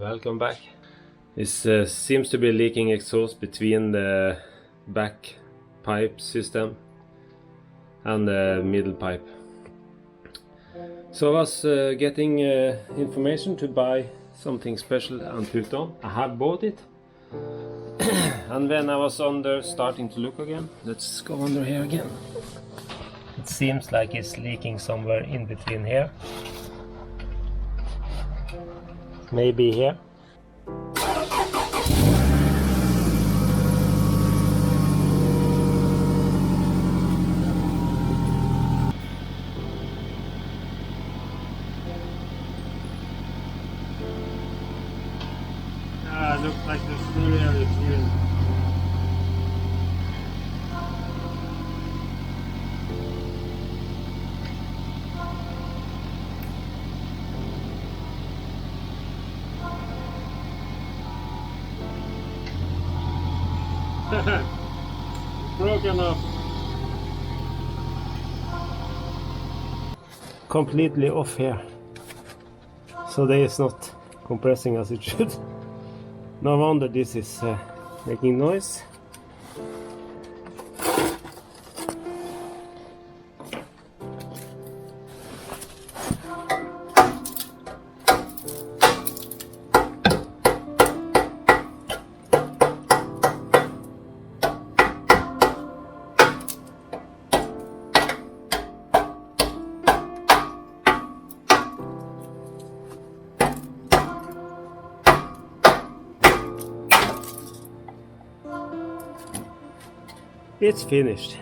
Welcome back. This seems to be leaking exhaust between the back pipe system and the middle pipe. So I was getting information to buy something special and put on. I have bought it. And when I was under starting to look again, let's go under here again. It seems like it's leaking somewhere in between here. Maybe here. Looks like the stereo is here. Broken up. Completely off here. So they is not compressing as it should. No wonder this is making noise. It's finished.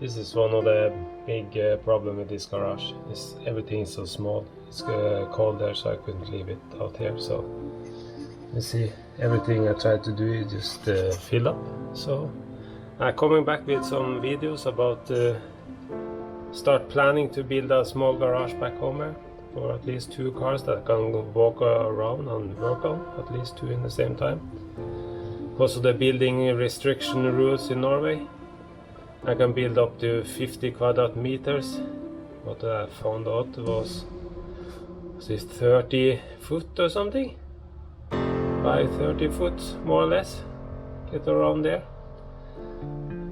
This is one of the big problem with this garage. Is everything is so small. It's cold there, so I couldn't leave it out here. So you see, everything I tried to do is just fill up. So I'm coming back with some videos about start planning to build a small garage back home here. For at least 2 cars that can walk around and work on, at least 2 in the same time. Because of the building restriction rules in Norway, I can build up to 50 quadrat meters. What I found out was this 30 foot or something? By 30 foot, more or less. Get around there.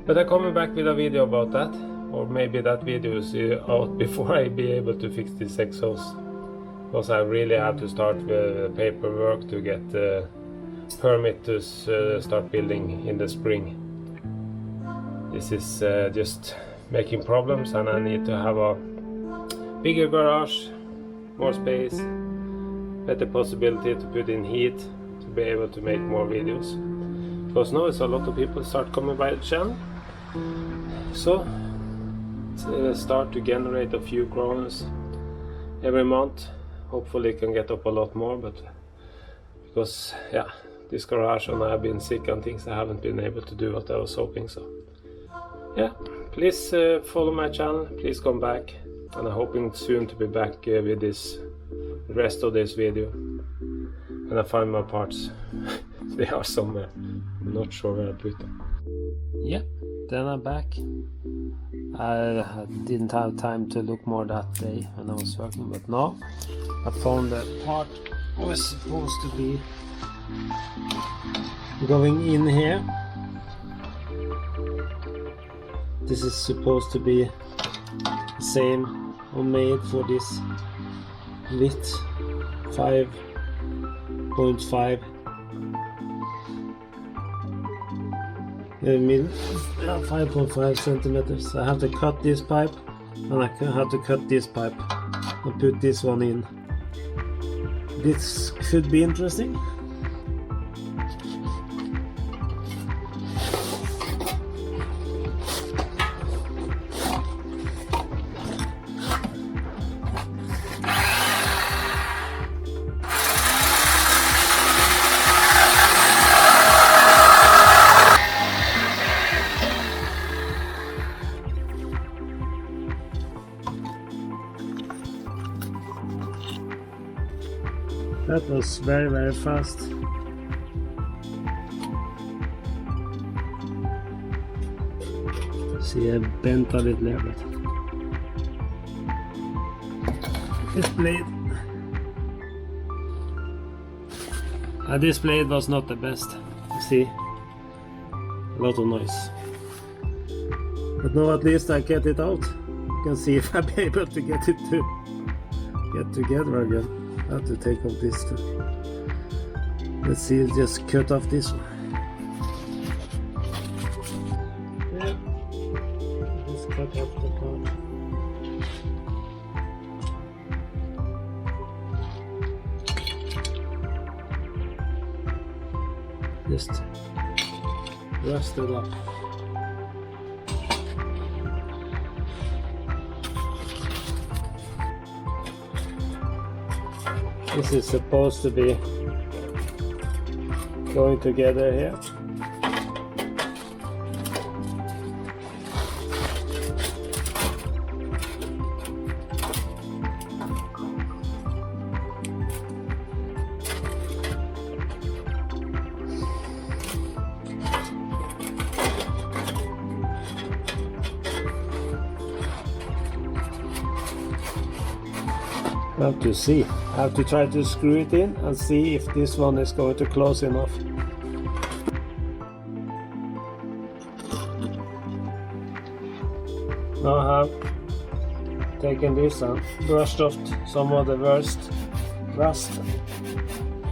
But I'm coming back with a video about that. Or maybe that video is out before I be able to fix this exhaust. Because I really have to start with paperwork to get the permit to start building in the spring. This is just making problems, and I need to have a bigger garage, more space, better possibility to put in heat to be able to make more videos. Because now it's a lot of people start coming by the channel. So start to generate a few kroners every month. Hopefully can get up a lot more, but because yeah, this garage and I have been sick and things, I haven't been able to do what I was hoping. So yeah, please follow my channel, please come back, and I'm hoping soon to be back with this rest of this video. And I find my parts. They are somewhere, I'm not sure where I put them. Yeah, then I'm back. I didn't have time to look more that day when I was working, but now I found the part was supposed to be going in here. This is supposed to be the same made for this width 5.5 5.5 centimeters. I have to cut this pipe, and I have to cut this pipe and put this one in. This could be interesting. That was very, very fast. See, I bent a little there, but This blade. This blade was not the best. You see, a lot of noise. But now at least I get it out. You can see if I'll be able to get it to get together again. I have to take off this too. Let's see, just cut off this one. Yeah, just cut off the part. Just rust it up. This is supposed to be going together here. I have to see. I have to try to screw it in and see if this one is going to close enough. Now I have taken this and brushed off some of the worst rust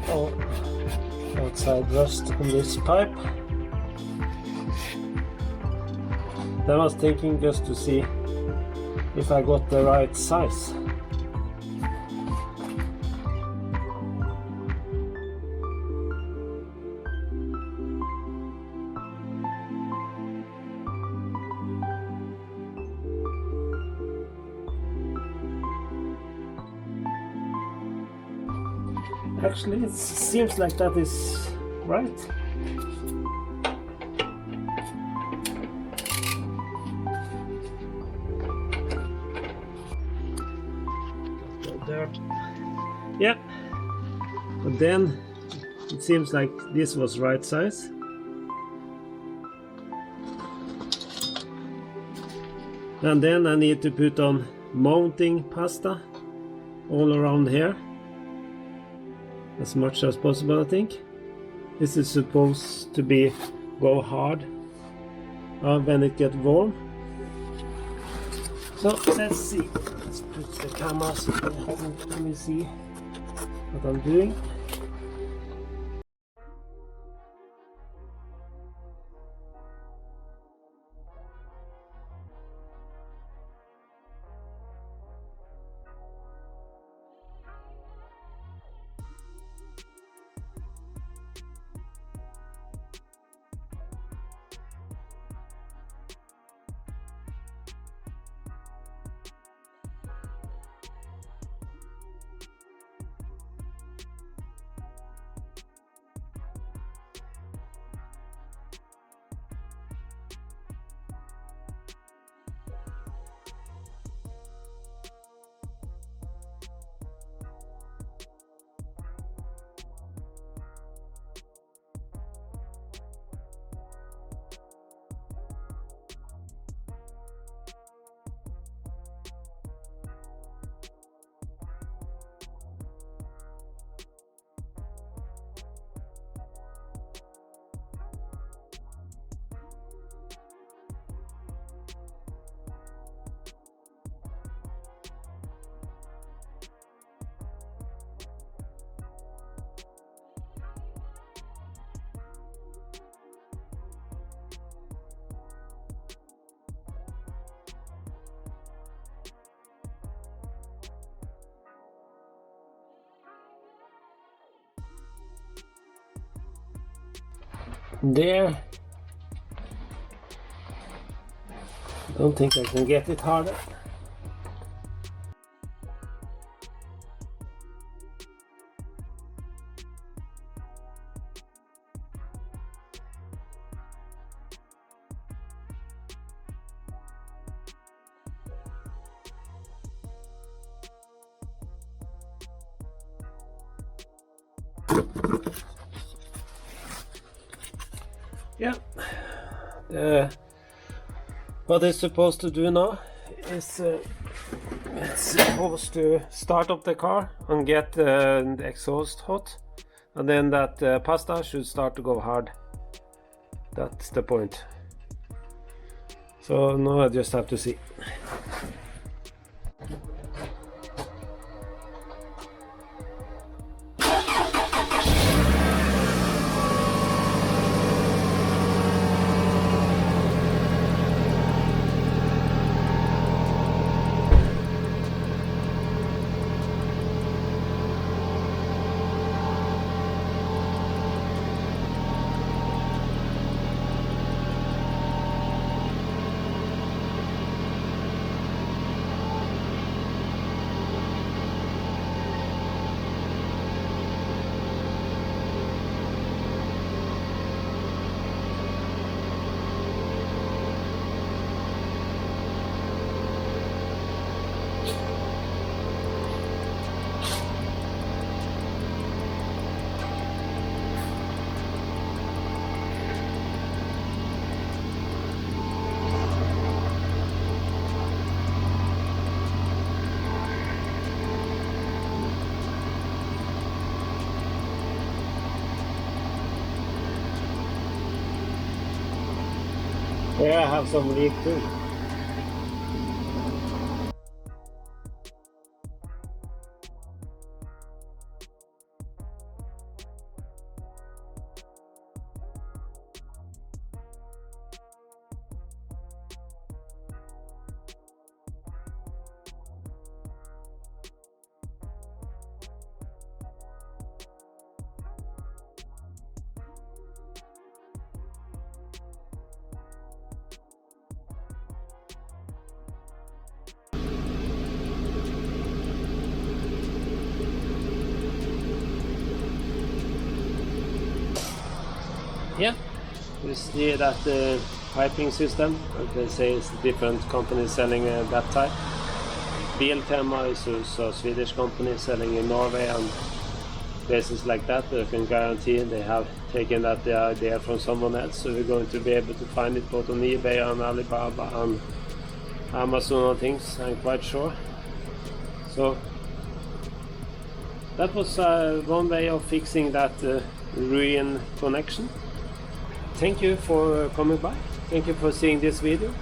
or outside rust on this pipe. Then I was thinking just to see if I got the right size. Actually, it seems like that is right. Dirt. Yeah, but then it seems like this was right size. And then I need to put on mounting pasta all around here. As much as possible, I think. This is supposed to be go hard when it gets warm. So let's see. Let's put the camera so let me see what I'm doing. There. Don't think I can get it harder. Yeah, what it's supposed to do now is It's supposed to start up the car and get the exhaust hot, and then that pasta should start to go hard. That's the point. So now I just have to see. Here I have some leak too. Yeah, you see that piping system. They say it's different companies selling that type. BILEN is a Swedish company selling in Norway and places like that. I can guarantee they have taken that idea from someone else. So we're going to be able to find it both on eBay and Alibaba and Amazon and things, I'm quite sure. So that was one way of fixing that ruin connection. Thank you for coming by. Thank you for seeing this video.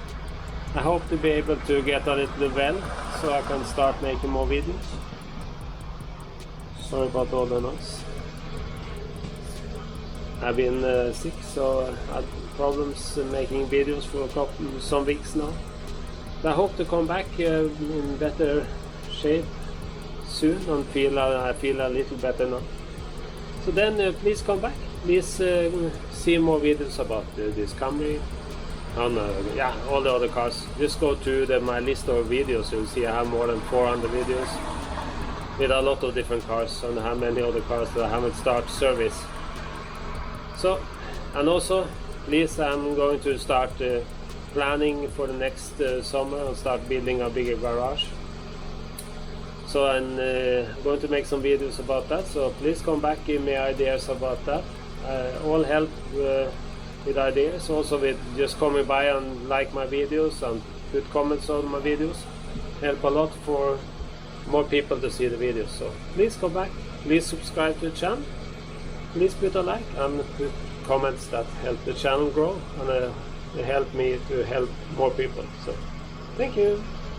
I hope to be able to get a little well so I can start making more videos. Sorry about all the noise. I've been sick, so I had problems making videos for some weeks now. But I hope to come back in better shape soon and I feel a little better now. So then please come back. Please see more videos about this Camry and yeah, all the other cars. Just go to my list of videos. You'll see I have more than 400 videos with a lot of different cars and how many other cars that I haven't started service. So, and also please, I'm going to start planning for the next summer and start building a bigger garage. So I'm going to make some videos about that, so please come back, give me ideas about that. All help with ideas, also with just coming by and like my videos and put comments on my videos. Help a lot for more people to see the videos. So please come back, please subscribe to the channel, please put a like and put comments that help the channel grow and help me to help more people. So thank you.